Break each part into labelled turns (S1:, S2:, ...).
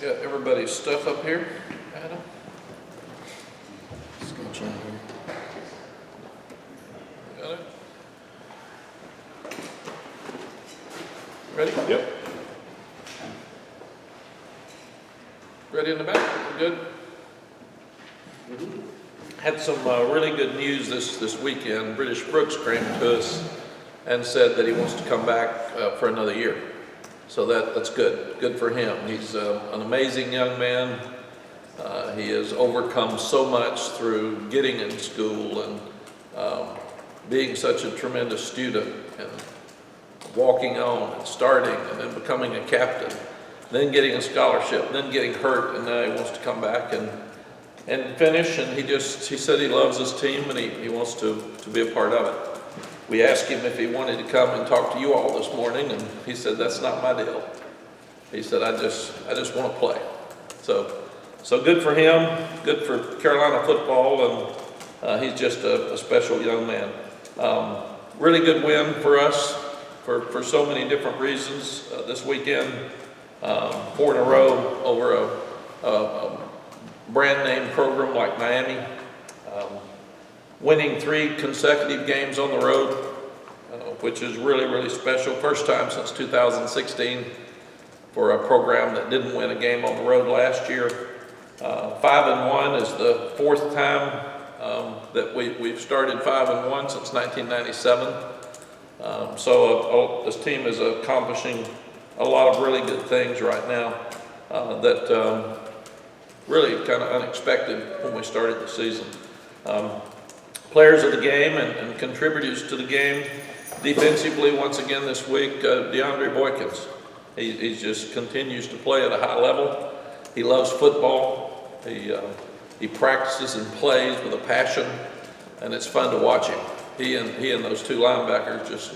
S1: Got everybody's stuff up here, Adam?
S2: Scooch in here.
S1: Got it? Ready?
S3: Yep.
S1: Ready in the back? We're good? Had some really good news this weekend. British Brooks came to us and said that he wants to come back for another year. So that's good for him. He's an amazing young man. He has overcome so much through getting in school and being such a tremendous student and walking on and starting and then becoming a captain, then getting a scholarship, then getting hurt, and now he wants to come back and finish. And he said he loves his team and he wants to be a part of it. We asked him if he wanted to come and talk to you all this morning, and he said, that's not my deal. He said, I just want to play. So good for him, good for Carolina football, and he's just a special young man. Really good win for us for so many different reasons this weekend. 4 in a row over a brand name program like Miami. Winning 3 consecutive games on the road, which is really special. First time since 2016 for a program that didn't win a game on the road last year. 5-1 is the 4th time that we've started 5-1 since 1997. So this team is accomplishing a lot of really good things right now that really kind of unexpected when we started the season. Players of the game and contributors to the game. Defensively, once again this week, DeAndre Boykins. He just continues to play at a high level. He loves football. He practices and plays with a passion, and it's fun to watch him. He and those 2 linebackers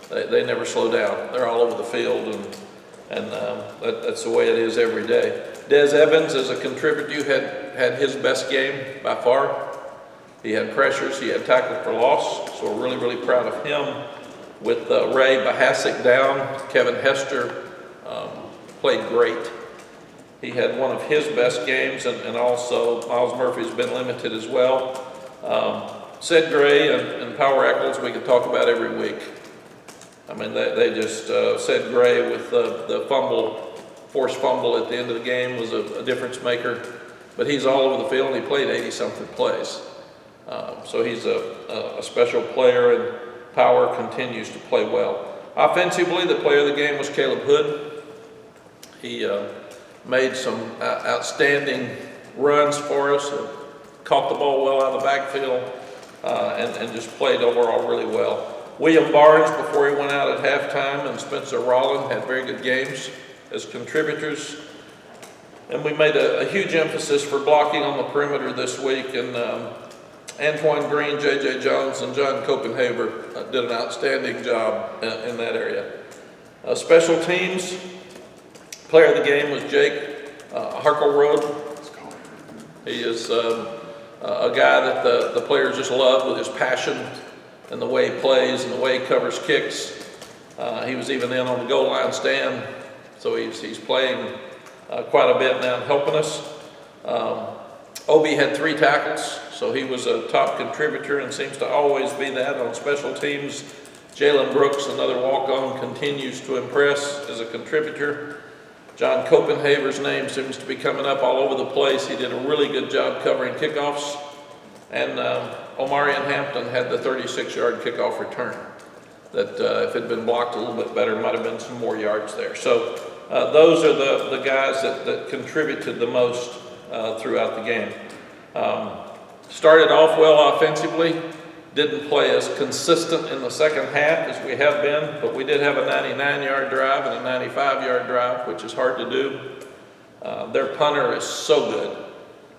S1: they never slow down. They're all over the field, and that's the way it is every day. Des Evans, as a contributor, had his best game by far. He had pressures, he had tackle for loss, so we're really proud of him. With Ray Bahasic down, Kevin Hester played great. He had one of his best games, and also Miles Murphy's been limited as well. Sid Gray and Power Eccles we could talk about every week. I mean, they just, Sid Gray with the forced fumble at the end of the game was a difference maker, but he's all over the field and he played 80-something plays. So he's a special player, and Power continues to play well. Offensively, the player of the game was Caleb Hood. He made some outstanding runs for us, caught the ball well out of the backfield, and just played overall really well. William Barnes, before he went out at halftime, and Spencer Rollin had very good games as contributors. And we made a huge emphasis for blocking on the perimeter this week, and Antoine Green, J.J. Jones, and John Copenhaver did an outstanding job in that area. Special teams, player of the game was Jake Harkleroad. He is a guy that the players just love with his passion and the way he plays and the way he covers kicks. He was even in on the goal line stand, so he's playing quite a bit now and helping us. Obi had 3 tackles, so he was a top contributor and seems to always be that on special teams. Jalen Brooks, another walk-on, continues to impress as a contributor. John Copenhaver's name seems to be coming up all over the place. He did a really good job covering kickoffs. And Omarion Hampton had the 36-yard kickoff return that if it had been blocked a little bit better, might have been some more yards there. So those are the guys that contributed the most throughout the game. Started off well offensively, didn't play as consistent in the second half as we have been, but we did have a 99-yard drive and a 95-yard drive, which is hard to do. Their punter is so good,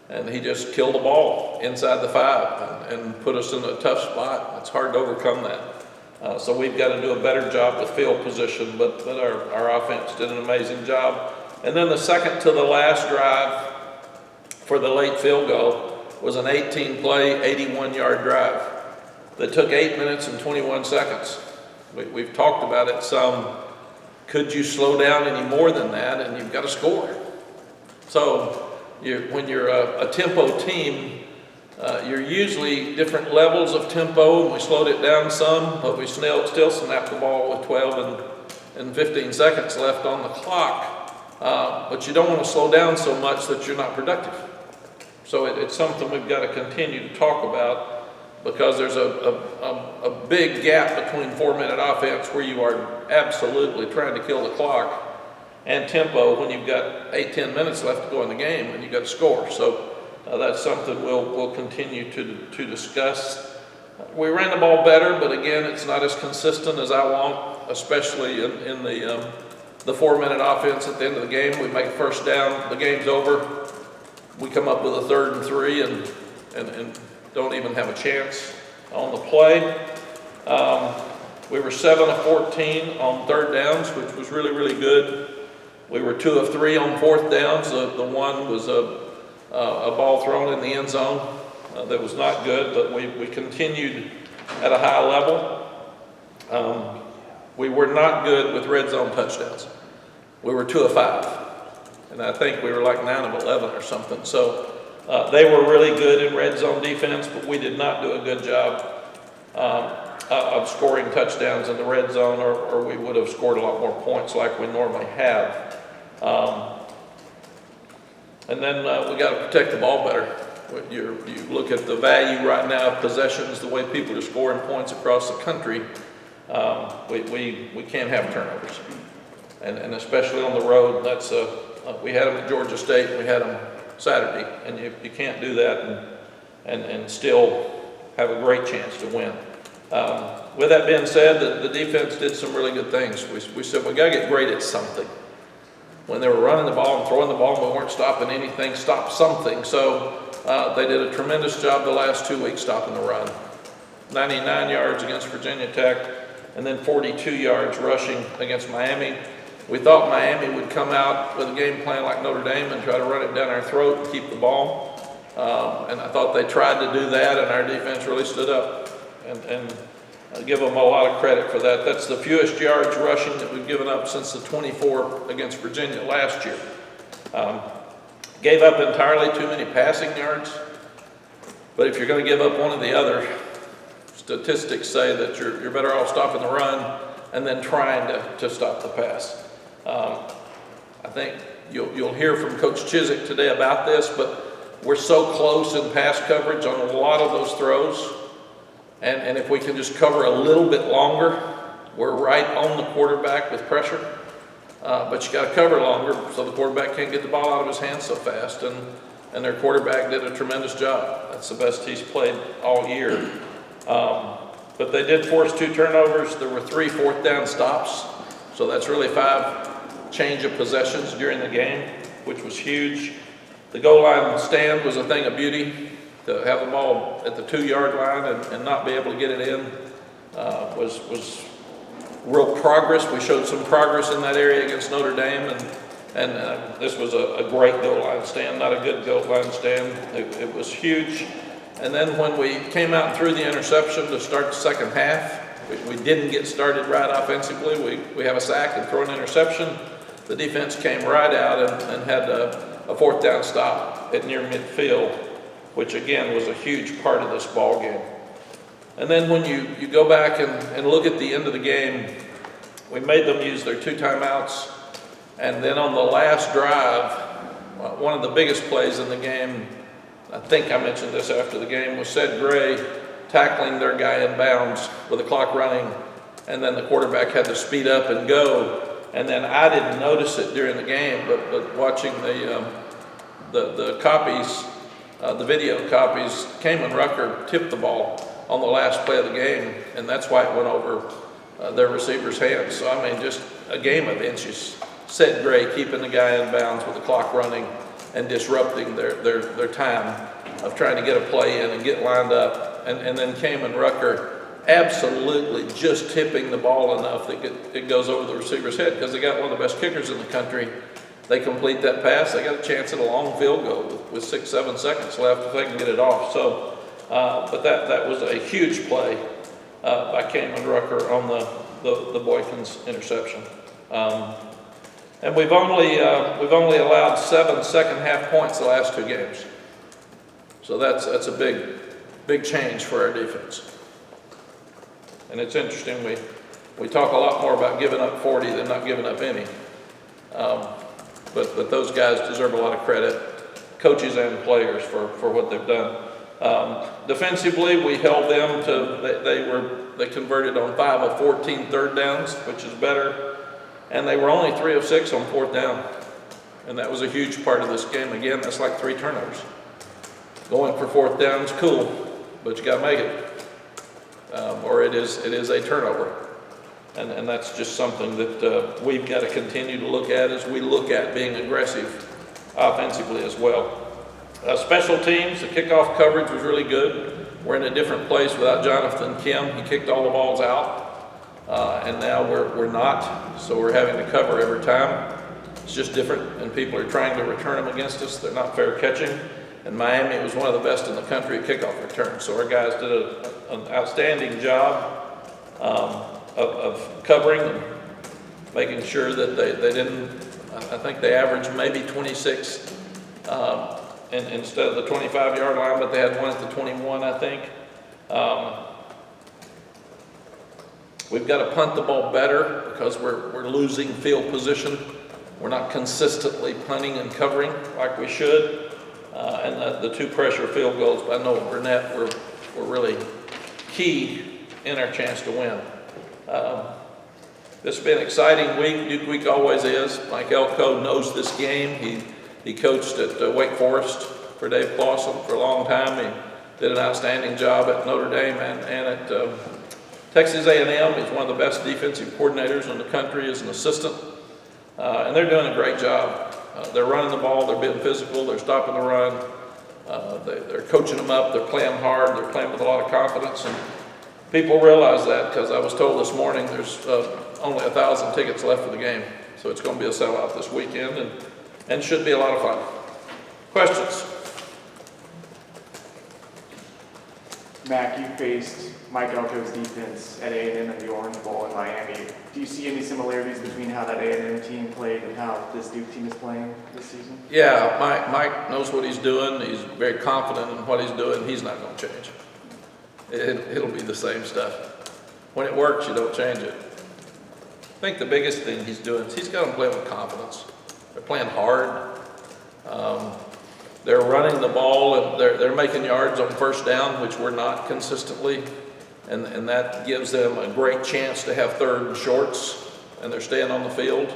S1: and he just killed the ball inside the 5 and put us in a tough spot. It's hard to overcome that. So we've got to do a better job with field position, but our offense did an amazing job. And then the second to the last drive for the late field goal was an 18-play, 81-yard drive that took 8 minutes and 21 seconds. We've talked about it some. Could you slow down any more than that? And you've got to score. So when you're a tempo team, you're usually different levels of tempo, and we slowed it down some, but we still snapped the ball with 12 and 15 seconds left on the clock. But you don't want to slow down so much that you're not productive. So it's something we've got to continue to talk about, because there's a big gap between 4-minute offense, where you are absolutely trying to kill the clock, and tempo when you've got 8-10 minutes left to go in the game and you've got to score. So that's something we'll continue to discuss. We ran the ball better, but again, it's not as consistent as I want, especially in the 4-minute offense. At the end of the game, we make a first down, the game's over. We come up with a 3rd and 3 and don't even have a chance on the play. We were 7 of 14 on 3rd downs, which was really, really good. We were 2 of 3 on 4th downs. The one was a ball thrown in the end zone that was not good, but we continued at a high level. We were not good with red zone touchdowns. We were 2 of 5. And I think we were like 9 of 11 or something. So they were really good in red zone defense, but we did not do a good job of scoring touchdowns in the red zone, or we would have scored a lot more points like we normally have. And then we got to protect the ball better. You look at the value right now of possessions, the way people are scoring points across the country. We can't have turnovers, and especially on the road. That's we had them at Georgia State, we had them Saturday, and you can't do that and still have a great chance to win. With that being said, the defense did some really good things. We said we got to get great at something. When they were running the ball and throwing the ball, we weren't stopping anything, stop something. So they did a tremendous job the last 2 weeks stopping the run. 99 yards against Virginia Tech, and then 42 yards rushing against Miami. We thought Miami would come out with a game plan like Notre Dame and try to run it down our throat and keep the ball. And I thought they tried to do that, and our defense really stood up. And I give them a lot of credit for that. That's the fewest yards rushing that we've given up since the 24 against Virginia last year. Gave up entirely too many passing yards. But if you're going to give up one or the other, statistics say that you're better off stopping the run and then trying to stop the pass. I think you'll hear from Coach Chizik today about this, but we're so close in pass coverage on a lot of those throws. And if we can just cover a little bit longer, we're right on the quarterback with pressure. But you got to cover longer so the quarterback can't get the ball out of his hands so fast. And their quarterback did a tremendous job. That's the best he's played all year. But they did force 2 turnovers. There were 3 4th down stops. So that's really 5 change of possessions during the game, which was huge. The goal line stand was a thing of beauty. To have the ball at the 2-yard line and not be able to get it in was real progress. We showed some progress in that area against Notre Dame, and this was a great goal line stand, not a good goal line stand. It was huge. And then when we came out and threw the interception to start the second half, we didn't get started right offensively. We have a sack and throw an interception. The defense came right out and had a 4th down stop at near midfield, which again was a huge part of this ball game. And then when you go back and look at the end of the game, we made them use their 2 timeouts. And then on the last drive, one of the biggest plays in the game, I think I mentioned this after the game, was Ced Gray tackling their guy in bounds with the clock running, and then the quarterback had to speed up and go. And then I didn't notice it during the game, but watching the copies, the video copies, Kamen Rucker tipped the ball on the last play of the game, and that's why it went over their receiver's hands. So, I mean, just a game of inches. Ced Gray keeping the guy in bounds with the clock running and disrupting their time of trying to get a play in and get lined up. And then Kamen Rucker absolutely just tipping the ball enough that it goes over the receiver's head, because they got one of the best kickers in the country. They complete that pass, they got a chance at a long field goal with 6-7 seconds left if they can get it off. So, but that was a huge play by Kamen Rucker on the Boykins interception. And we've only allowed 7 second-half points the last 2 games. So that's a big change for our defense. And it's interesting, we talk a lot more about giving up 40 than not giving up any. But those guys deserve a lot of credit, coaches and players, for what they've done. Defensively, we held them to, they converted on 5 of 14 third downs, which is better. And they were only 3 of 6 on 4th down. And that was a huge part of this game. Again, that's like 3 turnovers. Going for 4th down is cool, but you gotta make it. Or it is a turnover. And that's just something that we've got to continue to look at as we look at being aggressive offensively as well. Special teams, the kickoff coverage was really good. We're in a different place without Jonathan Kim. He kicked all the balls out. And now we're not, so we're having to cover every time. It's just different, and people are trying to return them against us. They're not fair catching. And Miami was one of the best in the country at kickoff returns, so our guys did an outstanding job of covering and making sure that they didn't, I think they averaged maybe 26 instead of the 25-yard line, but they had one at the 21, I think. We've got to punt the ball better because we're losing field position. We're not consistently punting and covering like we should. And the 2 pressure field goals by Noah Burnett were really key in our chance to win. This has been an exciting week. Duke Week always is. Mike Elko knows this game. He coached at Wake Forest for Dave Clawson for a long time. He did an outstanding job at Notre Dame and at Texas A&M. He's one of the best defensive coordinators in the country as an assistant, and they're doing a great job. They're running the ball, they're being physical, they're stopping the run, they're coaching them up, they're playing hard, they're playing with a lot of confidence, and people realize that because I was told this morning there's only 1,000 tickets left for the game, so it's going to be a sellout this weekend, and should be a lot of fun. Questions?
S2: Mack, you faced Mike Elko's defense at A&M in the Orange Bowl in Miami. Do you see any similarities between how that A&M team played and how this Duke team is playing this season?
S1: Yeah, Mike knows what he's doing. He's very confident in what he's doing. He's not going to change. It'll be the same stuff. When it works, you don't change it. I think the biggest thing he's doing is he's got them playing with confidence. They're playing hard. They're running the ball, and they're making yards on 1st down, which we're not consistently. And that gives them a great chance to have 3rd and shorts, and they're staying on the field.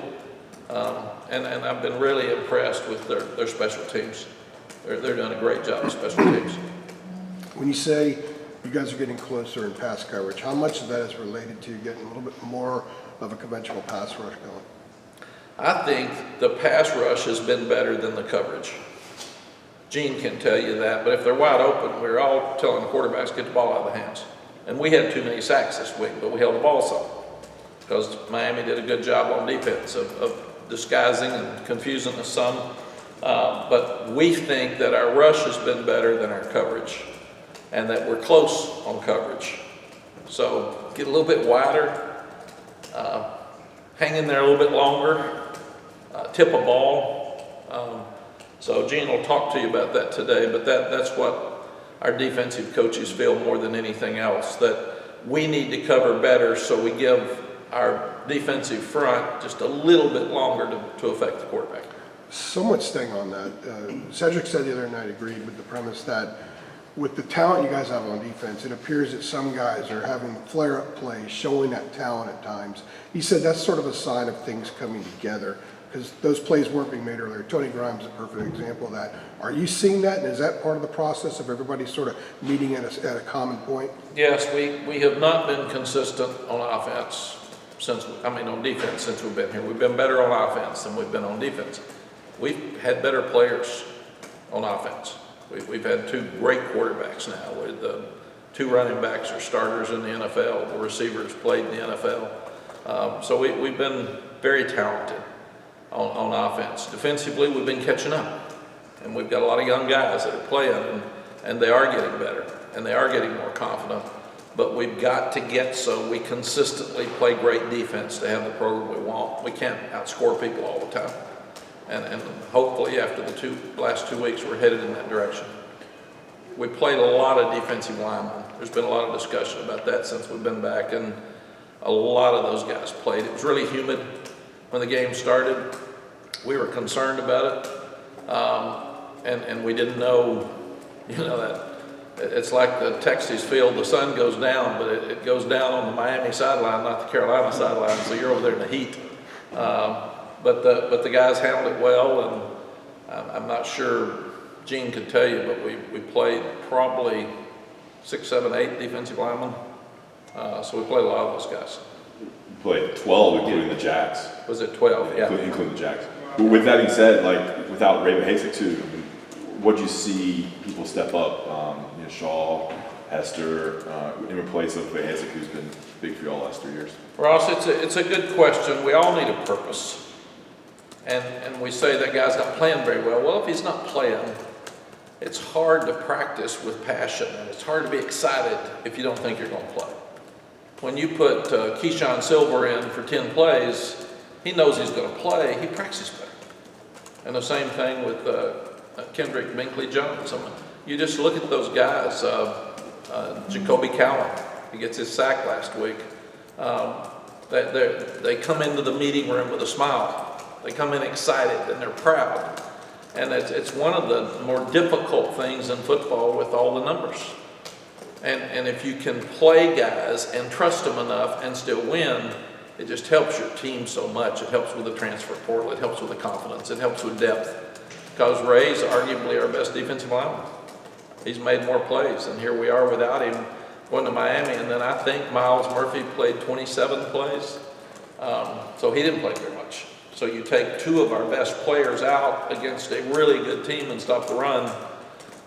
S1: And I've been really impressed with their special teams. They're doing a great job of special teams.
S3: When you say you guys are getting closer in pass coverage, how much of that is related to getting a little bit more of a conventional pass rush going?
S1: I think the pass rush has been better than the coverage. Gene can tell you that, but if they're wide open, we're all telling quarterbacks get the ball out of the hands. And we had too many sacks this week, but we held the ball some because Miami did a good job on defense of disguising and confusing us some. But we think that our rush has been better than our coverage and that we're close on coverage. So get a little bit wider, hang in there a little bit longer, tip a ball. So Gene will talk to you about that today, but that's what our defensive coaches feel more than anything else, that we need to cover better so we give our defensive front just a little bit longer to affect the quarterback.
S3: Somewhat staying on that, Cedric said the other night, agreed with the premise that with the talent you guys have on defense, it appears that some guys are having flare-up plays, showing that talent at times. He said that's sort of a sign of things coming together because those plays weren't being made earlier. Tony Grimes is a perfect example of that. Are you seeing that, and is that part of the process of everybody sort of meeting at a common point?
S1: Yes, we have not been consistent on offense on defense since we've been here. We've been better on offense than we've been on defense. We've had better players on offense. We've had 2 great quarterbacks now. With 2 running backs are starters in the NFL. The receivers played in the NFL. So we've been very talented on offense. Defensively, we've been catching up. And we've got a lot of young guys that are playing, and they are getting better, and they are getting more confident. but we've got to get so we consistently play great defense to have the program we want. We can't outscore people all the time. And hopefully after the last 2 weeks, we're headed in that direction. We played a lot of defensive linemen. There's been a lot of discussion about that since we've been back, and a lot of those guys played. It was really humid when the game started. We were concerned about it, and we didn't know, that it's like the Texas field, the sun goes down, but it goes down on the Miami sideline, not the Carolina sideline, so you're over there in the heat. But the guys handled it well, and I'm not sure Gene could tell you, but we played probably 6, 7, 8 defensive linemen. So we played a lot of those guys.
S4: You played 12, including the Jacks.
S1: Was it 12? Yeah.
S4: Including the Jacks. But with that being said, like without Raven Hasek too, what'd you see people step up? Shaw, Hester, in replace of Hasek, who's been big for you all the last 3 years?
S1: Ross, it's a good question. We all need a purpose. And we say that guy's not playing very well. Well, if he's not playing, it's hard to practice with passion, and it's hard to be excited if you don't think you're going to play. When you put Keyshawn Silver in for 10 plays, he knows he's going to play. He practices better. And the same thing with Kendrick Binkley-Jones. You just look at those guys. Jacoby Cowan, he gets his sack last week. They come into the meeting room with a smile. They come in excited and they're proud. And it's one of the more difficult things in football with all the numbers. And if you can play guys and trust them enough and still win, it just helps your team so much. It helps with the transfer portal. It helps with the confidence. It helps with depth. Because Ray's arguably our best defensive lineman. He's made more plays, and here we are without him going to Miami. And then I think Miles Murphy played 27 plays, so he didn't play very much. So you take 2 of our best players out against a really good team and stop the run,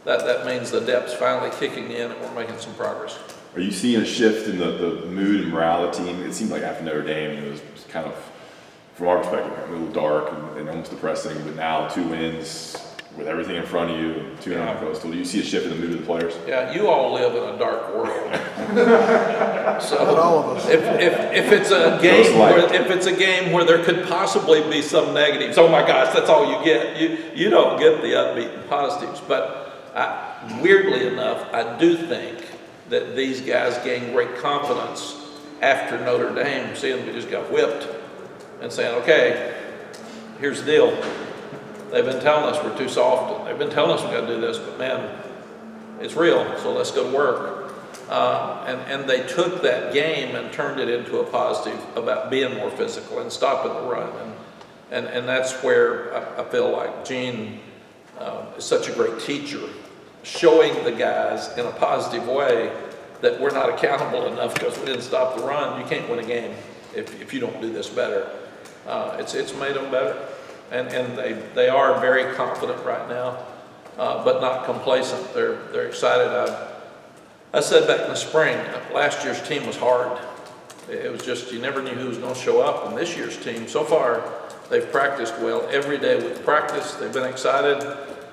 S1: that means the depth's finally kicking in and we're making some progress.
S4: Are you seeing a shift in the mood and morale of the team? It seemed like after Notre Dame, it was kind of, from our perspective, a little dark and almost depressing, but now 2 wins with everything in front of you, 2.5 goals. Do you see a shift in the mood of the players?
S1: Yeah, you all live in a dark world. So
S3: Not all of us.
S1: if it's a game where there could possibly be some negatives, oh my gosh, that's all you get. You don't get the upbeat and positives. But weirdly enough, I do think that these guys gain great confidence after Notre Dame, seeing we just got whipped, and saying, okay, here's the deal. They've been telling us we're too soft. They've been telling us we got to do this, but man, it's real, so let's go to work. And they took that game and turned it into a positive about being more physical and stopping the run. And that's where I feel like Gene is such a great teacher, showing the guys in a positive way that we're not accountable enough because we didn't stop the run. You can't win a game if you don't do this better. It's made them better. And they are very confident right now, but not complacent. They're excited. I said back in the spring, last year's team was hard. It was just, you never knew who was going to show up. And this year's team, so far, they've practiced well. Every day with practice, they've been excited.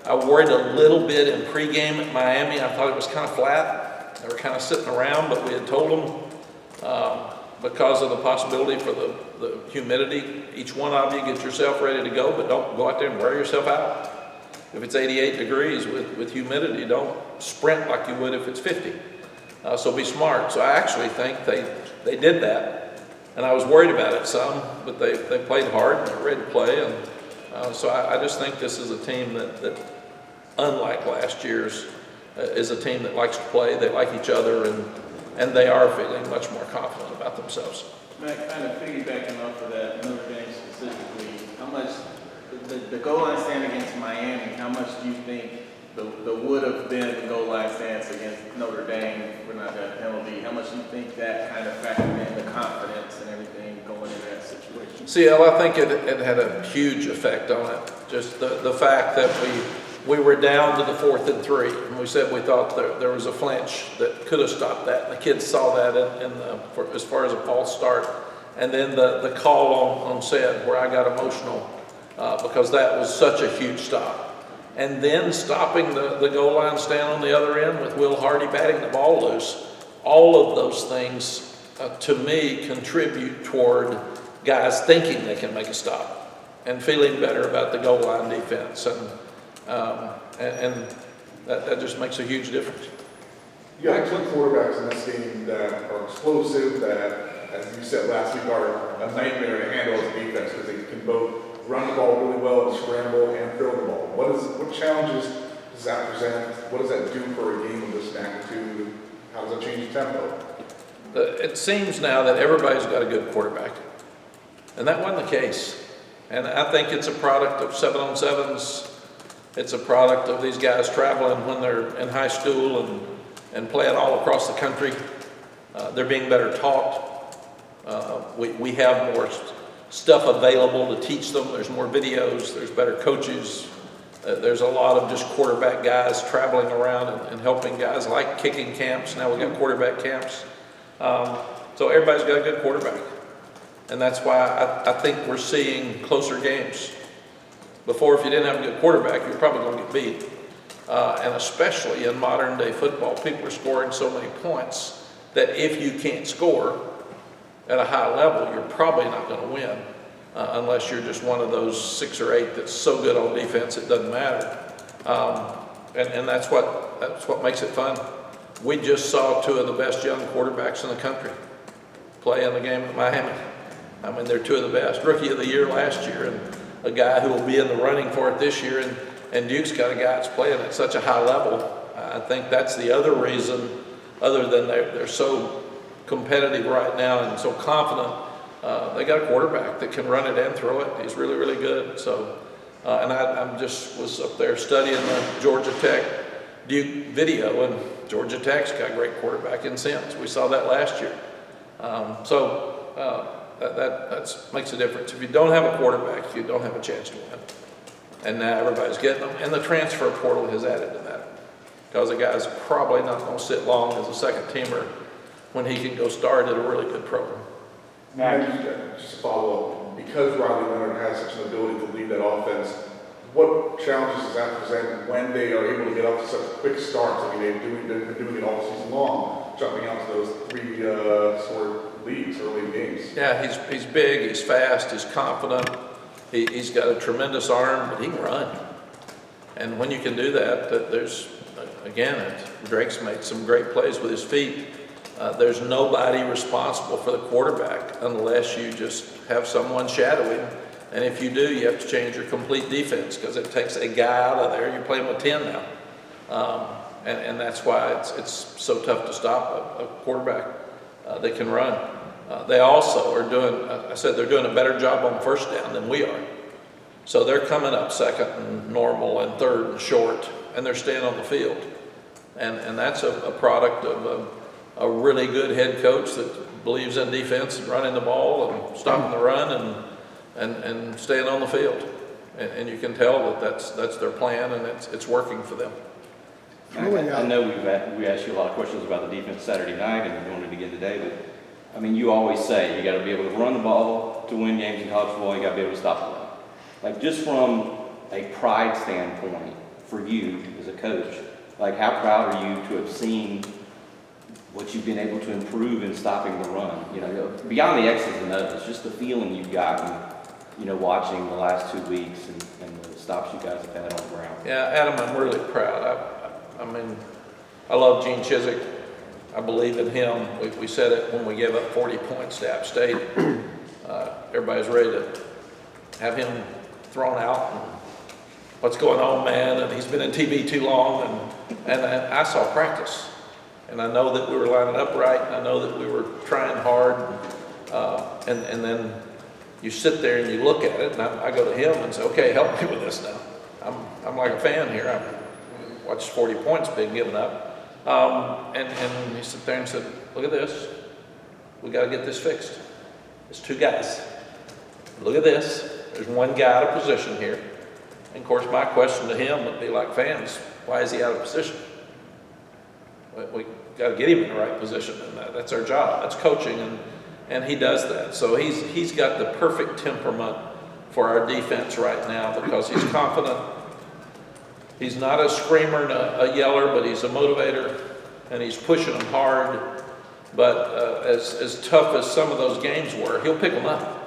S1: I worried a little bit in pregame at Miami. I thought it was kind of flat. They were kind of sitting around, but we had told them because of the possibility for the humidity, each one of you get yourself ready to go, but don't go out there and wear yourself out. If it's 88 degrees with humidity, don't sprint like you would if it's 50. So be smart. So I actually think they did that. And I was worried about it some, but they played hard and they're ready to play. And so I just think this is a team that unlike last year's, is a team that likes to play. They like each other, and they are feeling much more confident about themselves.
S5: Mack, kind of piggybacking off of that, Notre Dame specifically, how much, the goal line stand against Miami, how much do you think the would have been the goal line stance against Notre Dame for not that penalty, how much do you think that kind of factored in the confidence and everything going into that situation?
S1: CL, I think it had a huge effect on it. Just the fact that we were down to the 4th and 3, and we said we thought there was a flinch that could have stopped that. And the kids saw that as far as a false start. And then the call on said, where I got emotional because that was such a huge stop. And then stopping the goal line stand on the other end with Will Hardy batting the ball loose. all of those things, to me, contribute toward guys thinking they can make a stop and feeling better about the goal line defense. And that just makes a huge difference.
S6: You got two quarterbacks in this game that are explosive, that, as you said last week, are a nightmare to handle as a defense because they can both run the ball really well and scramble and throw the ball. What challenges does that present? What does that do for a game of this magnitude? How does that change the tempo?
S1: It seems now that everybody's got a good quarterback, and that wasn't the case. And I think it's a product of 7-on-7s. It's a product of these guys traveling when they're in high school and playing all across the country. They're being better taught. We have more stuff available to teach them. There's more videos. There's better coaches. There's a lot of just quarterback guys traveling around and helping guys, like kicking camps. Now we got quarterback camps. So everybody's got a good quarterback. And that's why I think we're seeing closer games. Before, if you didn't have a good quarterback, you're probably going to get beat. And especially in modern day football, people are scoring so many points that if you can't score at a high level, you're probably not going to win unless you're just one of those 6 or 8 that's so good on defense it doesn't matter. And that's what makes it fun. We just saw 2 of the best young quarterbacks in the country play in the game at Miami. I mean, they're 2 of the best. Rookie of the year last year, and a guy who will be in the running for it this year, and Duke's got a guy that's playing at such a high level. I think that's the other reason, other than they're so competitive right now and so confident. They got a quarterback that can run it and throw it. He's really, really good. So, and I just was up there studying the Georgia Tech Duke video, and Georgia Tech's got a great quarterback in Sims. We saw that last year. That makes a difference. If you don't have a quarterback, you don't have a chance to win. And now everybody's getting them. And the transfer portal has added to that. Because a guy's probably not going to sit long as a second teamer when he can go start at a really good program.
S6: And just to follow up, because Riley Leonard has such an ability to lead that offense, what challenges does that present when they are able to get off to such quick starts? I mean, they've been doing it all season long, jumping out to those 3 sort leads early in games.
S1: Yeah, he's big, he's fast, he's confident. He's got a tremendous arm, but he can run. And when you can do that, there's, again, Drake's made some great plays with his feet. There's nobody responsible for the quarterback unless you just have someone shadow him. And if you do, you have to change your complete defense because it takes a guy out of there. You're playing with 10 now. And that's why it's so tough to stop a quarterback that can run. They also are doing, I said they're doing a better job on first down than we are. So they're coming up second and normal and third and short, and they're staying on the field. And that's a product of a really good head coach that believes in defense and running the ball and stopping the run and staying on the field. And you can tell that's their plan, and it's working for them.
S7: I know we asked you a lot of questions about the defense Saturday night, and we wanted to get today, but I mean, you always say you got to be able to run the ball to win games in college football. You got to be able to stop the run. Like, just from a pride standpoint for you as a coach, like, how proud are you to have seen what you've been able to improve in stopping the run? You know, beyond the X's and O's, just the feeling you've gotten, you know, watching the last 2 weeks and the stops you guys have had on the ground.
S1: Yeah, Adam, I'm really proud. I mean, I love Gene Chizik. I believe in him. We said it when we gave up 40 points to App State. Everybody's ready to have him thrown out. And what's going on, man? And he's been in TV too long. And I saw practice. And I know that we were lining up right. And I know that we were trying hard. And then you sit there and you look at it. And I go to him and say, okay, help me with this now. I'm like a fan here. I watched 40 points being given up. And he sat there and said, look at this. We got to get this fixed. It's 2 guys. Look at this. There's 1 guy out of position here. And of course, my question to him would be like fans, why is he out of position? We got to get him in the right position, and that's our job. That's coaching, and he does that. So he's got the perfect temperament for our defense right now because he's confident. He's not a screamer and a yeller, but he's a motivator, and he's pushing them hard. But as tough as some of those games were, he'll pick them up.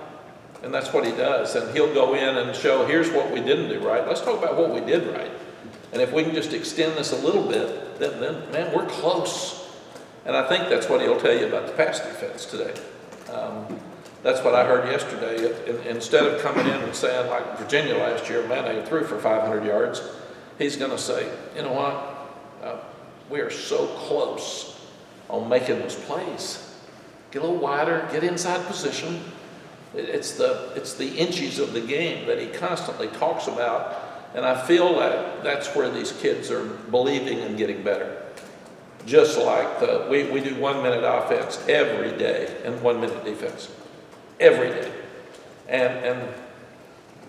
S1: And that's what he does. And he'll go in and show, here's what we didn't do right. Let's talk about what we did right. And if we can just extend this a little bit, then man, we're close. And I think that's what he'll tell you about the pass defense today. That's what I heard yesterday. Instead of coming in and saying, like Virginia last year, man, they threw for 500 yards, he's going to say, you know what? We are so close on making those plays. Get a little wider, get inside position. It's the inches of the game that he constantly talks about. And I feel that that's where these kids are believing and getting better. Just like we do 1 minute offense every day and 1 minute defense. Every day. And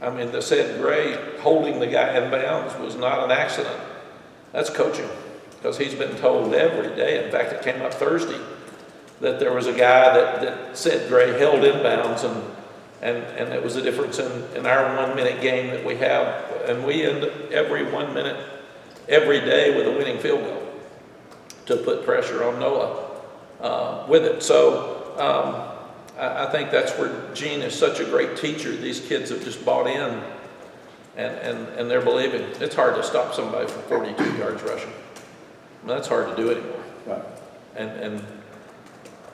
S1: I mean, the said Gray holding the guy in bounds was not an accident. That's coaching. Because he's been told every day, in fact, it came up Thursday, that there was a guy that said Gray held in bounds, and it was a difference in our 1 minute game that we have. And we end every 1 minute, every day with a winning field goal to put pressure on Noah with it. So I think that's where Gene is such a great teacher. These kids have just bought in, and they're believing. It's hard to stop somebody from 42 yards rushing. I mean, that's hard to do anymore.
S7: Right.
S1: And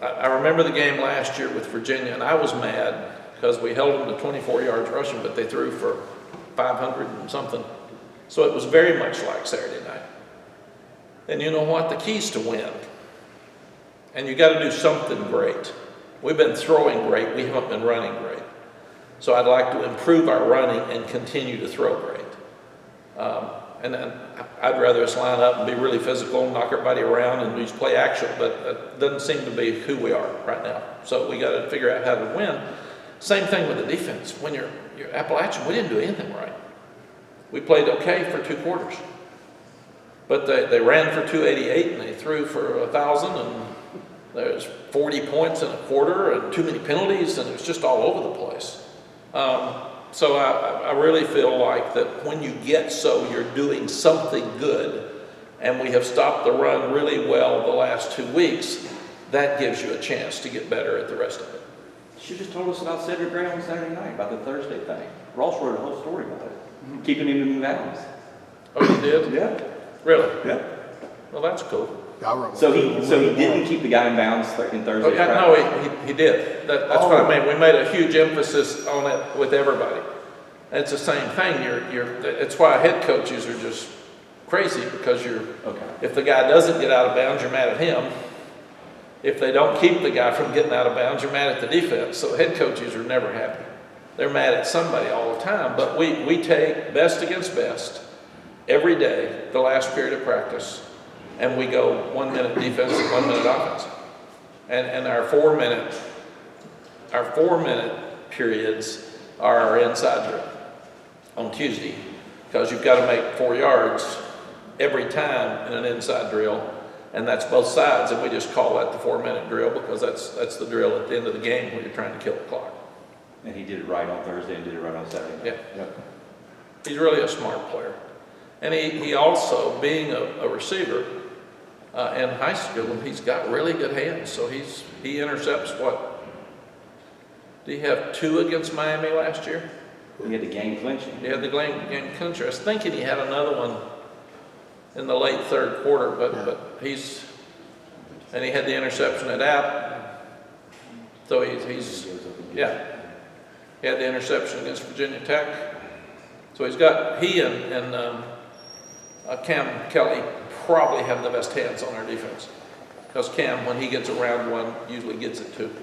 S1: I remember the game last year with Virginia, and I was mad because we held them to 24 yards rushing, but they threw for 500 and something. So it was very much like Saturday night. And you know what? The key's to win. And you got to do something great. We've been throwing great. We haven't been running great. So I'd like to improve our running and continue to throw great. And then I'd rather us line up and be really physical and knock everybody around and just play action, but that doesn't seem to be who we are right now. So we got to figure out how to win. Same thing with the defense. When you're Appalachian, we didn't do anything right. We played okay for 2 quarters. But they ran for 288 and they threw for 1,000, and there's 40 points in a quarter and too many penalties, and it was just all over the place. So I really feel like that when you get so you're doing something good, and we have stopped the run really well the last 2 weeks, that gives you a chance to get better at the rest of it.
S7: You just told us about Cedric Gray on Saturday night, about the Thursday thing. Ross wrote a whole story about it, keeping him in bounds.
S1: Oh, you did?
S7: Yeah.
S1: Really?
S7: Yeah.
S1: Well, that's cool.
S7: So he didn't keep the guy in bounds in Thursday.
S1: Oh, yeah, no, he did. That's what I mean. We made a huge emphasis on it with everybody. And it's the same thing. It's why head coaches are just crazy, because if the guy doesn't get out of bounds, you're mad at him. If they don't keep the guy from getting out of bounds, you're mad at the defense. So head coaches are never happy. They're mad at somebody all the time. But we take best against best every day, the last period of practice, and we go 1 minute defense and 1 minute offense. And our 4 minute periods are our inside drill on Tuesday, because you've got to make 4 yards every time in an inside drill, and that's both sides, and we just call that the 4 minute drill, because that's the drill at the end of the game when you're trying to kill the clock.
S7: And he did it right on Thursday and did it right on Saturday.
S1: Yeah.
S7: Yep.
S1: He's really a smart player. And he also, being a receiver in high school, he's got really good hands. So he intercepts what? Did he have 2 against Miami last year?
S7: He had the game clinching.
S1: He had the game clincher. I was thinking he had another one in the late 3rd quarter, but he had the interception at App. So he's he had the interception against Virginia Tech. So he and Cam Kelly probably have the best hands on our defense, because Cam, when he gets around one, usually gets it too.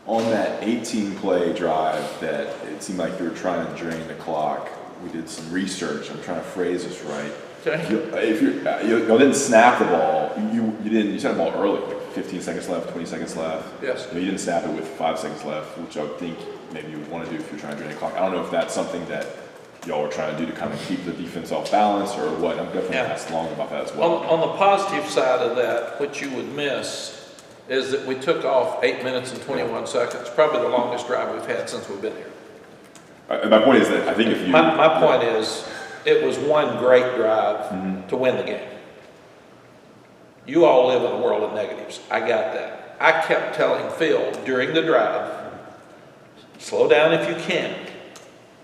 S4: On that 18-play drive that it seemed like they were trying to drain the clock, we did some research. I'm trying to phrase this right.
S1: Okay.
S4: If you didn't snap the ball, you sent the ball early, like 15 seconds left, 20 seconds left.
S1: Yes.
S4: You didn't snap it with 5 seconds left, which I would think maybe you would want to do if you're trying to drain the clock. I don't know if that's something that y'all were trying to do to kind of keep the defense off balance or what. I'm definitely going to ask Long about that as well.
S1: On the positive side of that, what you would miss is that we took off 8 minutes and 21 seconds, probably the longest drive we've had since we've been here.
S4: My point is that I think if you...
S1: My point is, it was one great drive to win the game. You all live in a world of negatives. I got that. I kept telling Phil during the drive, slow down if you can.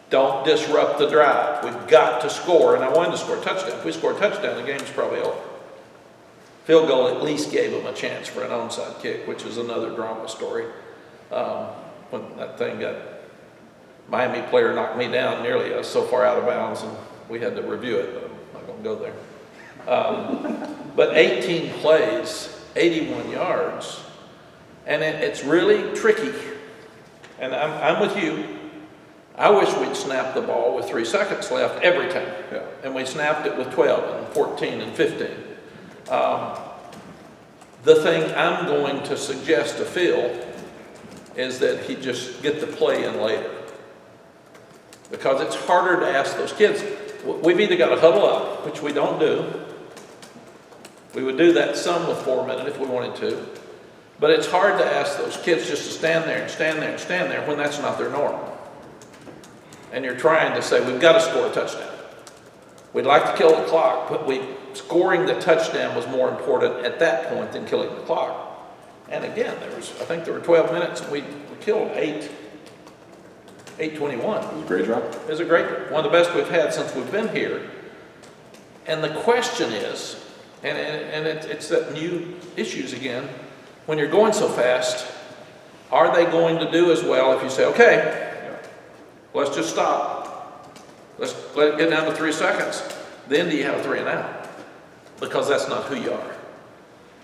S1: Don't disrupt the drive. We've got to score, and I wanted to score a touchdown. If we score a touchdown, the game's probably over. Field goal at least gave them a chance for an onside kick, which is another drama story. When that thing got, Miami player knocked me down nearly, I was so far out of bounds, and we had to review it, but I'm not gonna go there. But 18 plays, 81 yards, and it's really tricky. And I'm with you. I wish we'd snapped the ball with 3 seconds left every time.
S4: Yeah.
S1: And we snapped it with 12 and 14 and 15. The thing I'm going to suggest to Phil is that he just get the play in later. Because it's harder to ask those kids. We've either got to huddle up, which we don't do. We would do that some with 4 minutes if we wanted to. But it's hard to ask those kids just to stand there and stand there and stand there when that's not their norm. And you're trying to say, we've got to score a touchdown. We'd like to kill the clock, but scoring the touchdown was more important at that point than killing the clock. And again, I think there were 12 minutes, and we killed 8:21.
S4: It was a great drive.
S1: It was a great, one of the best we've had since we've been here. And the question is, and it's that new issues again, when you're going so fast, are they going to do as well if you say, okay, let's just stop. Let's let it get down to 3 seconds. Then do you have a 3 and out? Because that's not who you are.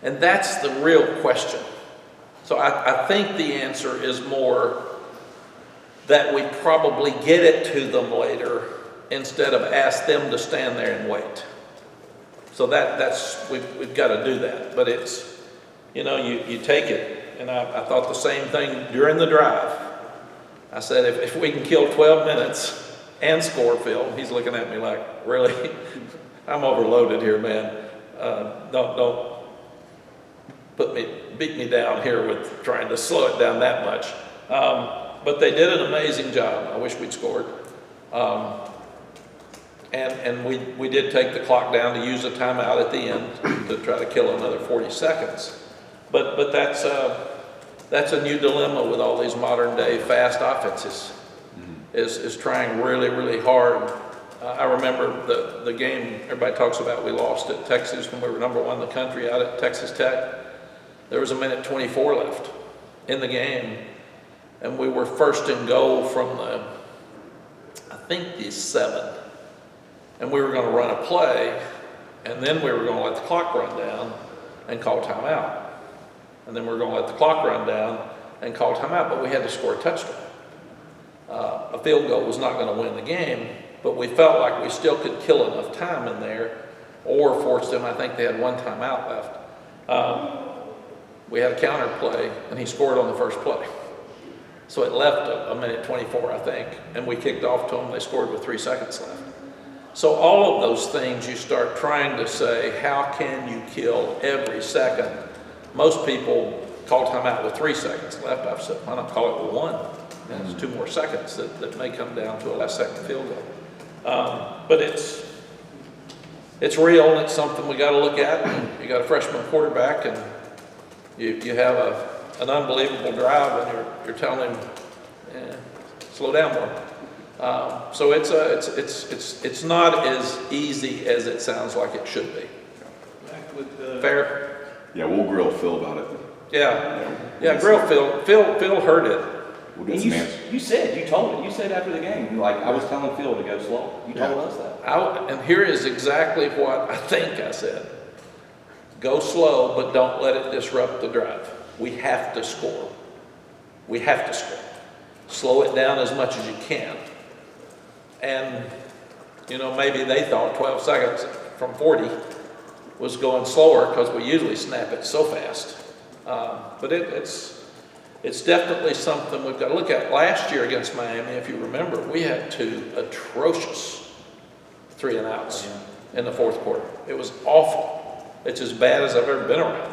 S1: And that's the real question. So I think the answer is more that we probably get it to them later instead of ask them to stand there and wait. So that's we've got to do that. But it's, you take it. And I thought the same thing during the drive. I said, if we can kill 12 minutes and score, Phil, he's looking at me like, really? I'm overloaded here, man. Don't beat me down here with trying to slow it down that much. But they did an amazing job. I wish we'd scored. And we did take the clock down to use a timeout at the end to try to kill another 40 seconds. But that's a new dilemma with all these modern day fast offenses, is trying really, really hard. I remember the game everybody talks about we lost at Texas when we were #1 in the country out at Texas Tech. There was 1:24 left in the game, and we were first and goal from the 7. And we were going to run a play, and then we were going to let the clock run down and call timeout. And then we were going to let the clock run down and call timeout, but we had to score a touchdown. A field goal was not going to win the game, but we felt like we still could kill enough time in there or force them. I think they had 1 timeout left. We had a counter play, and he scored on the first play. So it left 1:24, I think, and we kicked off to them. They scored with 3 seconds left. So all of those things, you start trying to say, how can you kill every second? Most people call timeout with 3 seconds left. I've said, why not call it with 1? And it's 2 more seconds that may come down to a last-second field goal. But it's real, and it's something we got to look at. You got a freshman quarterback, and you have an unbelievable drive, and you're telling him, slow down more. So it's not as easy as it sounds like it should be. Fair?
S4: Yeah, we'll grill Phil about it.
S1: Yeah, grill Phil. Phil heard it.
S4: We'll get some answers.
S7: You said after the game, like, I was telling Phil to go slow. You told us that.
S1: And here is exactly what I think I said. Go slow, but don't let it disrupt the drive. We have to score. We have to score. Slow it down as much as you can. And, maybe they thought 12 seconds from 40 was going slower because we usually snap it so fast. But it's definitely something we've got to look at. Last year against Miami, if you remember, we had 2 atrocious 3 and outs in the fourth quarter. It was awful. It's as bad as I've ever been around.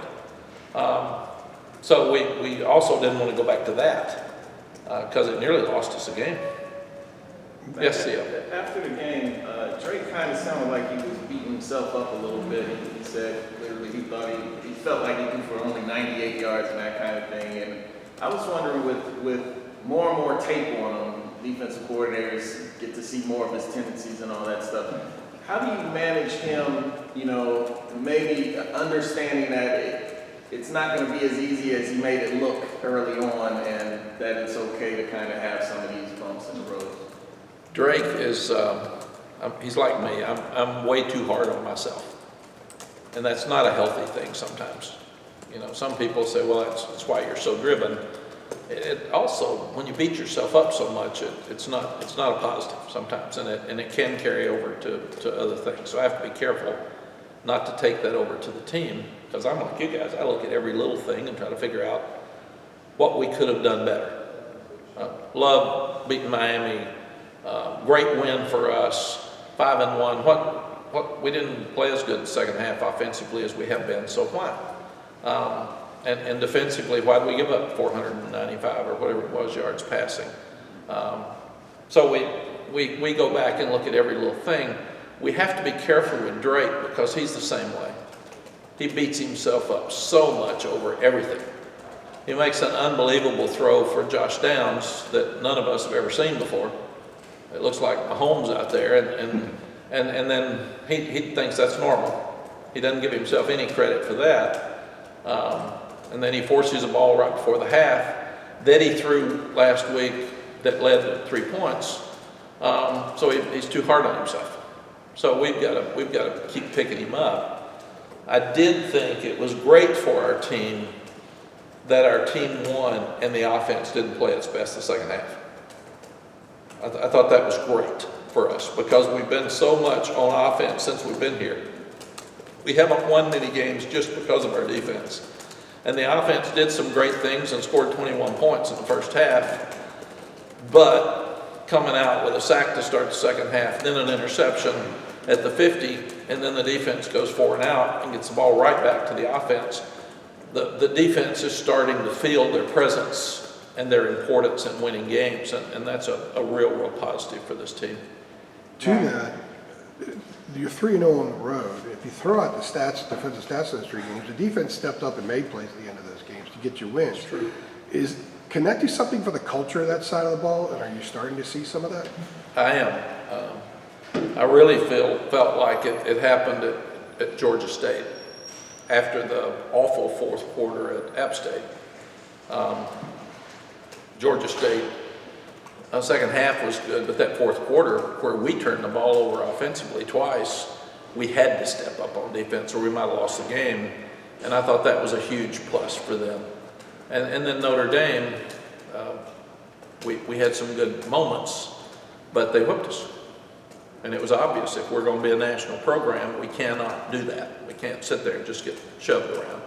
S1: So we also didn't want to go back to that because it nearly lost us a game. Yes, Theo.
S5: After the game, Drake kind of sounded like he was beating himself up a little bit. He said literally he thought he felt like he threw for only 98 yards and that kind of thing. And I was wondering with more and more tape on him, defensive coordinators get to see more of his tendencies and all that stuff. How do you manage him, you know, maybe understanding that it's not going to be as easy as he made it look early on, and that it's okay to kind of have some of these bumps in the road?
S1: Drake is, he's like me. I'm way too hard on myself. And that's not a healthy thing sometimes. You know, some people say, well, that's why you're so driven. It also, when you beat yourself up so much, it's not a positive sometimes, and it can carry over to other things. So I have to be careful not to take that over to the team, because I'm like you guys. I look at every little thing and try to figure out what we could have done better. Love beating Miami. Great win for us, 5-1. What we didn't play as good the second half offensively as we have been, so why? And defensively, why did we give up 495 or whatever it was yards passing? So we go back and look at every little thing. We have to be careful with Drake because he's the same way. He beats himself up so much over everything. He makes an unbelievable throw for Josh Downs that none of us have ever seen before. It looks like Mahomes out there, and then he thinks that's normal. He doesn't give himself any credit for that. And then he forces a ball right before the half that he threw last week that led to 3 points. So he's too hard on himself. So we've got to keep picking him up. I did think it was great for our team that our team won and the offense didn't play its best the second half. I thought that was great for us because we've been so much on offense since we've been here. We haven't won many games just because of our defense. And the offense did some great things and scored 21 points in the first half, but coming out with a sack to start the second half, then an interception at the 50, and then the defense goes 4 and out and gets the ball right back to the offense. The defense is starting to feel their presence and their importance in winning games, and that's a real positive for this team.
S3: To that, you're 3-0 on the road. If you throw out the stats, defensive stats of those 3 games, the defense stepped up and made plays at the end of those games to get you wins.
S1: True.
S3: Can that do something for the culture of that side of the ball, and are you starting to see some of that?
S1: I am. I really felt like it happened at Georgia State after the awful fourth quarter at App State. Georgia State, second half was good, but that fourth quarter where we turned the ball over offensively twice, we had to step up on defense or we might have lost the game. And I thought that was a huge plus for them. And then Notre Dame, we had some good moments, but they whipped us. And it was obvious if we're going to be a national program, we cannot do that. We can't sit there and just get shoved around.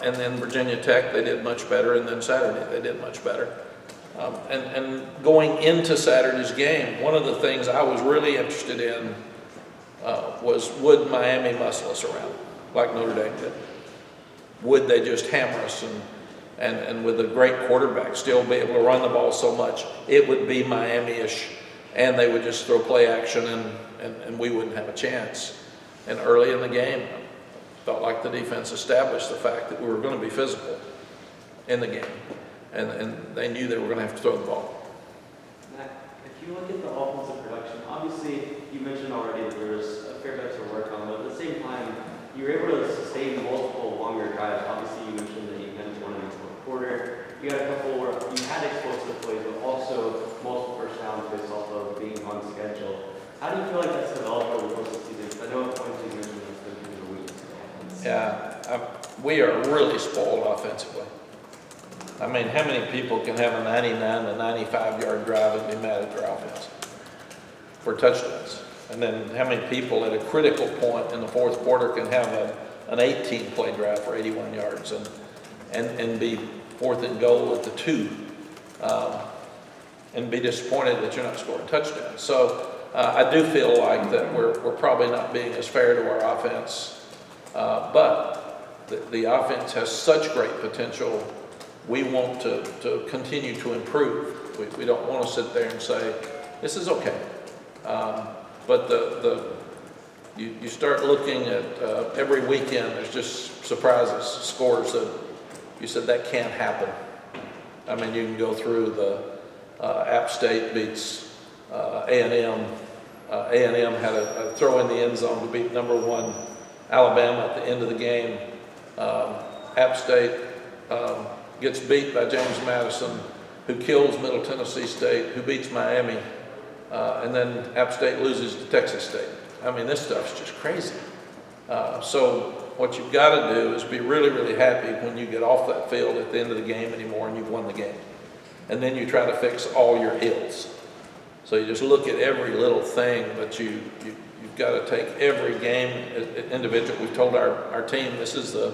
S1: And then Virginia Tech, they did much better, and then Saturday, they did much better. And going into Saturday's game, one of the things I was really interested in was would Miami muscle us around, like Notre Dame did? Would they just hammer us and with a great quarterback still be able to run the ball so much, it would be Miami-ish, and they would just throw play action and we wouldn't have a chance. And early in the game, felt like the defense established the fact that we were going to be physical in the game, and they knew they were going to have to throw the ball.
S8: Mack, if you look at the offensive production, obviously you mentioned already that there was a fair bit to work on, but at the same time, you were able to sustain multiple longer drives. Obviously, you mentioned that you finished one in the fourth quarter. You had a couple where you had explosive plays, but also multiple first downs based off of being on schedule. How do you feel like that's developed over the course of the season? I know at points you mentioned that's been through the weeks.
S1: Yeah, we are really spoiled offensively. I mean, how many people can have a 99 to 95 yard drive and be mad at their offense for touchdowns? And then how many people at a critical point in the fourth quarter can have an 18 play drive for 81 yards and be 4th and goal at the 2 and be disappointed that you're not scoring touchdowns. So I do feel like that we're probably not being as fair to our offense, but the offense has such great potential. We want to continue to improve. We don't want to sit there and say, this is okay. But you start looking at every weekend, there's just surprises, scores that you said that can't happen. I mean, you can go through the App State beats A&M. A&M had a throw in the end zone to beat #1 Alabama at the end of the game. App State gets beat by James Madison, who kills Middle Tennessee State, who beats Miami, and then App State loses to Texas State. I mean, this stuff's just crazy. So what you've got to do is be really, really happy when you get off that field at the end of the game anymore and you've won the game. And then you try to fix all your ills. So you just look at every little thing, but you've got to take every game individual. We've told our team this is the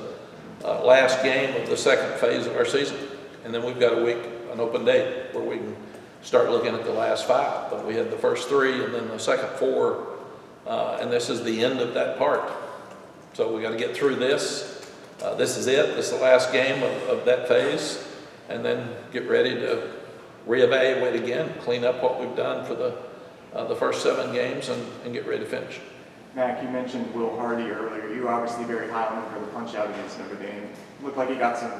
S1: last game of the second phase of our season. And then we've got an open date where we can start looking at the last 5. But we had the first 3 and then the second 4. And this is the end of that part. So we got to get through this. This is it. This is the last game of that phase. And then get ready to reevaluate again, clean up what we've done for the first 7 games and get ready to finish.
S2: Mack, you mentioned Will Hardy earlier. You were obviously very high on him for the punch out against Notre Dame. Looked like he got some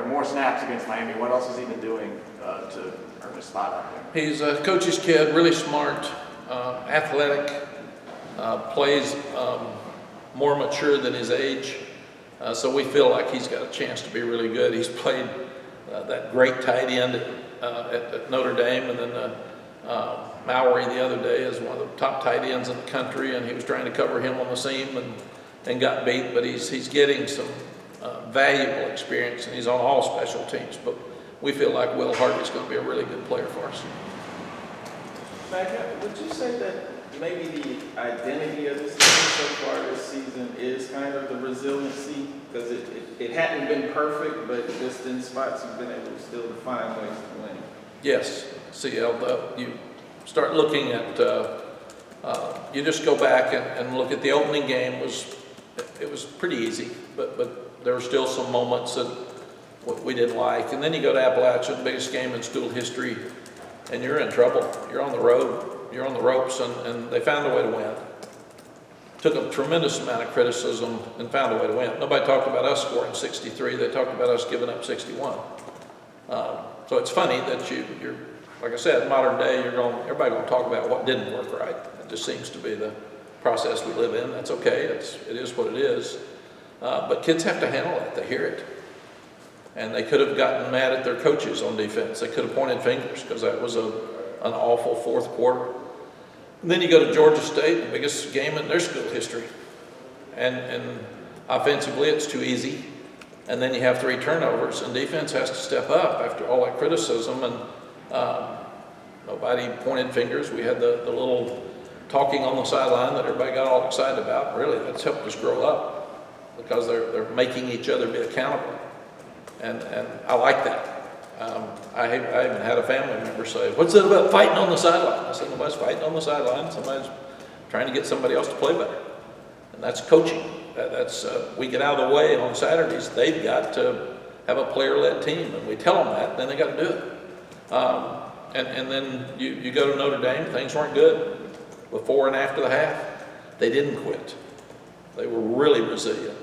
S2: more snaps against Miami. What else has he been doing to earn a spot out there?
S1: He's a coach's kid, really smart, athletic, plays more mature than his age. So we feel like he's got a chance to be really good. He's played that great tight end at Notre Dame, and then Maye the other day is one of the top tight ends in the country, and he was trying to cover him on the seam and got beat, but he's getting some valuable experience, and he's on all special teams. But we feel like Will Hardy's going to be a really good player for us.
S5: Mack, would you say that maybe the identity of this team so far this season is kind of the resiliency? Because it hadn't been perfect, but just in spots you've been able to still find ways to win.
S1: Yes, CL, you start looking at, you just go back and look at the opening game. It was pretty easy, but there were still some moments that we didn't like. And then you go to Appalachia, the biggest game in school history, and you're in trouble. You're on the road. You're on the ropes, and they found a way to win. Took a tremendous amount of criticism and found a way to win. Nobody talked about us scoring 63. They talked about us giving up 61. So it's funny that you're, like I said, modern day, everybody going to talk about what didn't work right. It just seems to be the process we live in. That's okay. It is what it is. But kids have to handle it. They hear it. And they could have gotten mad at their coaches on defense. They could have pointed fingers because that was an awful fourth quarter. And then you go to Georgia State, the biggest game in their school history. And offensively, it's too easy. And then you have 3 turnovers, and defense has to step up after all that criticism. And nobody pointed fingers. We had the little talking on the sideline that everybody got all excited about. Really, that's helped us grow up because they're making each other be accountable. And I like that. I even had a family member say, "What's it about fighting on the sideline?" I said, "Nobody's fighting on the sideline. Somebody's trying to get somebody else to play better." And that's coaching. That's we get out of the way on Saturdays. They've got to have a player-led team, and we tell them that, then they got to do it. And then you go to Notre Dame, things weren't good before and after the half. They didn't quit. They were really resilient.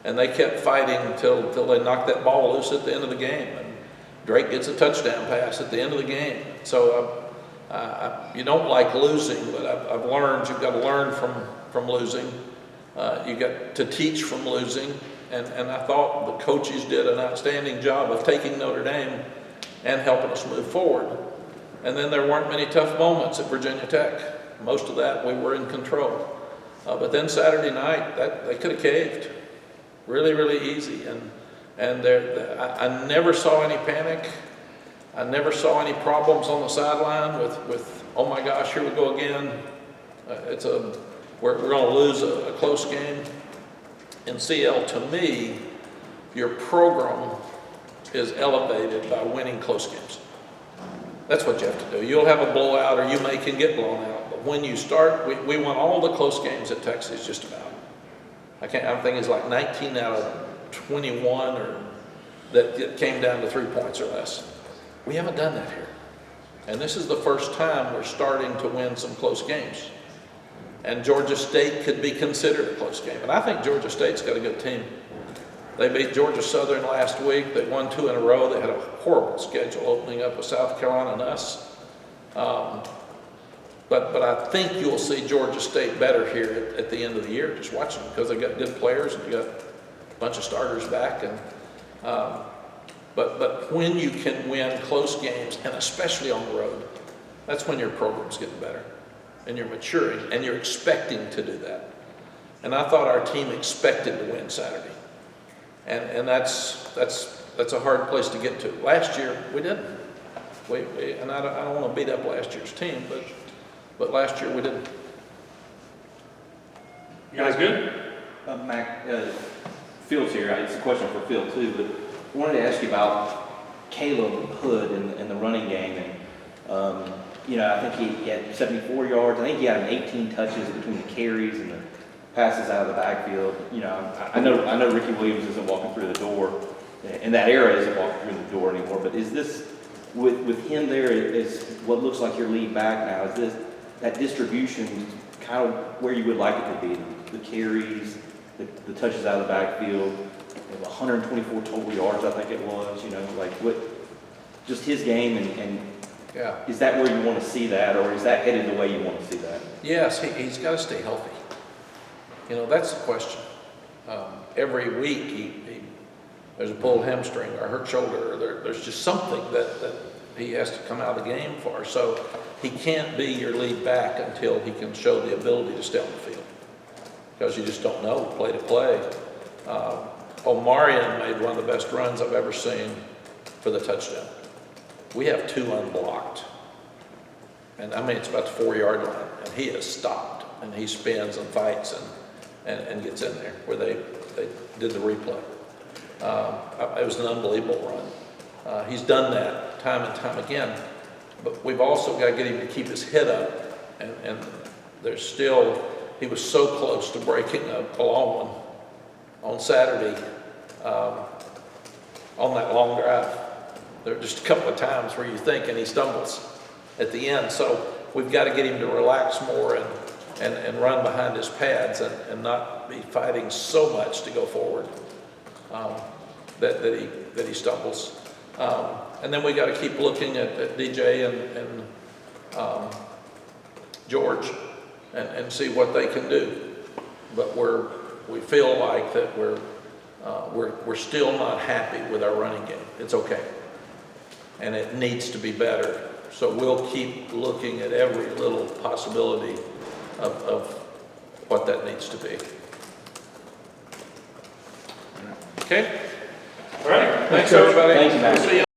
S1: And they kept fighting until they knocked that ball loose at the end of the game. And Drake gets a touchdown pass at the end of the game. So you don't like losing, but I've learned you've got to learn from losing. You got to teach from losing. And I thought the coaches did an outstanding job of taking Notre Dame and helping us move forward. And then there weren't many tough moments at Virginia Tech. Most of that we were in control. But then Saturday night, they could have caved. Really, really easy. And I never saw any panic. I never saw any problems on the sideline with oh my gosh, here we go again. We're going to lose a close game. And CL, to me, your program is elevated by winning close games. That's what you have to do. You'll have a blowout, or you can get blown out. But when you start, we won all the close games at Texas, just about. I think it's like 19 out of 21 or that came down to 3 points or less. We haven't done that here. And this is the first time we're starting to win some close games. And Georgia State could be considered a close game. And I think Georgia State's got a good team. They beat Georgia Southern last week. They won 2 in a row. They had a horrible schedule opening up with South Carolina and us. But I think you'll see Georgia State better here at the end of the year, just watching them, because they got good players and you got a bunch of starters back. And but when you can win close games, and especially on the road, that's when your program's getting better, and you're maturing, and you're expecting to do that. And I thought our team expected to win Saturday, and that's a hard place to get to. Last year we didn't. And I don't want to beat up last year's team, but last year we didn't.
S9: You guys good?
S7: Mack, Phil's here. It's a question for Phil too, but I wanted to ask you about Caleb Hood in the running game. And, I think he had 74 yards. I think he had 18 touches between the carries and the passes out of the backfield. I know Ricky Williams isn't walking through the door, and that era isn't walking through the door anymore, but is this, with him there, is what looks like your lead back now, is this, that distribution kind of where you would like it to be? The carries, the touches out of the backfield, 124 total yards, I think it was, just his game, and
S1: Yeah.
S7: is that where you want to see that, or is that headed the way you want to see that?
S1: Yes, he's got to stay healthy. That's the question. Every week there's a pulled hamstring or a hurt shoulder, or there's just something that he has to come out of the game for. So he can't be your lead back until he can show the ability to stay on the field, because you just don't know play to play. Omarion made one of the best runs I've ever seen for the touchdown. We have 2 unblocked, and it's about the 4-yard line, and he is stopped, and he spins and fights and gets in there where they did the replay. It was an unbelievable run. He's done that time and time again, but we've also got to get him to keep his head up, and there's still, he was so close to breaking a long one on Saturday on that long drive. There are just a couple of times where you think, and he stumbles at the end. So we've got to get him to relax more and run behind his pads and not be fighting so much to go forward that he stumbles. And then we got to keep looking at DJ and George and see what they can do. But we feel like that we're still not happy with our running game. It's okay, and it needs to be better. So we'll keep looking at every little possibility of what that needs to be. Okay?
S9: All right.
S1: Thanks, everybody.
S7: Thank you, Matt.
S1: See you.